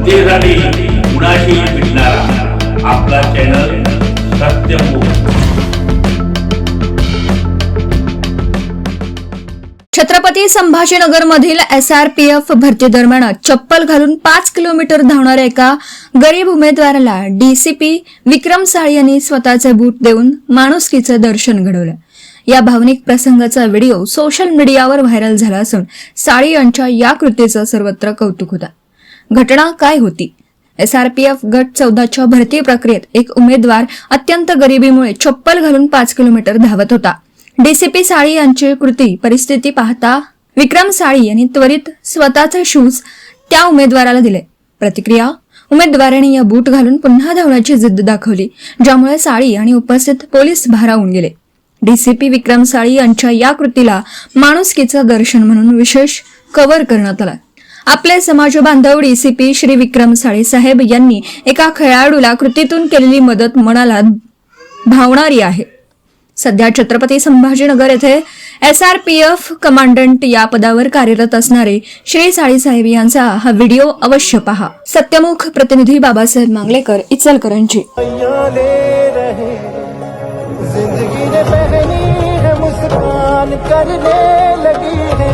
जनतेसाठी कुणाशी भेटणारा आपला चॅनल सत्यमुख। छत्रपती संभाजीनगर मधील SRPF भरती दरम्यान चप्पल घालून 5 किलोमीटर धावणाऱ्या एका गरीब उमेदवाराला DCP विक्रम साळी यांनी स्वतःचे बूट देऊन माणुसकीचं दर्शन घडवलं। या भावनिक प्रसंगाचा व्हिडिओ सोशल मीडियावर व्हायरल झाला असून साळी यांच्या या कृतीचं सर्वत्र कौतुक होतं। घटना काय होती? SRPF गट 14च्या भरती प्रक्रियेत एक उमेदवार अत्यंत गरिबीमुळे चप्पल घालून 5 किलोमीटर धावत होता। DCP साळी यांची कृती परिस्थिती पाहता विक्रम साळी यांनी त्वरित स्वतःचे शूज त्या उमेदवाराला दिले। प्रतिक्रिया: उमेदवाराने या बूट घालून पुन्हा धावण्याची जिद्द दाखवली, ज्यामुळे साळी आणि उपस्थित पोलीस भारावून गेले। DCP विक्रम साळी यांच्या या कृतीला माणुसकीचं दर्शन म्हणून विशेष कव्हर करण्यात आला। आपले समाज बांधव DCP श्री विक्रम साळी साहेब यांनी एका खेळाडूला कृतीतून केलेली मदत मनाला भावणारी आहे। सध्या छत्रपती संभाजीनगर येथे SRPF कमांडंट या पदावर कार्यरत असणारे श्री साळी साहेब यांचा हा व्हिडिओ अवश्य पहा। सत्यमुख प्रतिनिधी बाबासाहेब मांगलेकर, इचलकरंजी। जिंदगी ने पहनी है मुस्कान करने लगी है,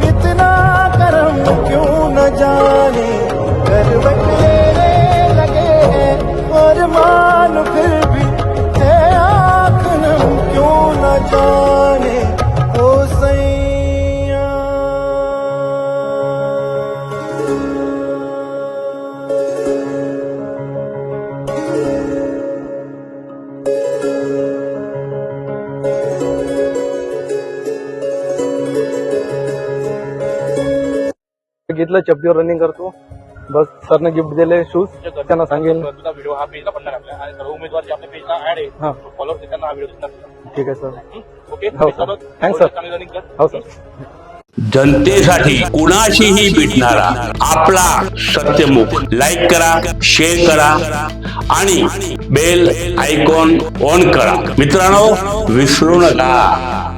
इतना करम क्यों न जाने, करवट लेने लगे हैं और मान फिर भी है आँख नम क्यों न जाने। ओ सैया घेतलं, चपलीवर रनिंग करतो बस। सरने गिफ्ट दिले शूज, त्यांना सांगेल तुझा व्हिडिओ हा पेजला पडणार आपल्या आणि सर्व उमेदवार जे आपल्या पेजला ऍड आहे हा फॉलो त्यांना हा व्हिडिओ दिसणार। ठीक आहे सर। ओके, हो सर, थँक्स सर। चांगली रनिंग कर। हो सर। जनतेसाठी कुणाशीही भेटणारा आपला सत्यमुख। लाईक करा, शेअर करा आणि बेल आयकॉन ऑन करा। मित्रांनो, विसरू नका।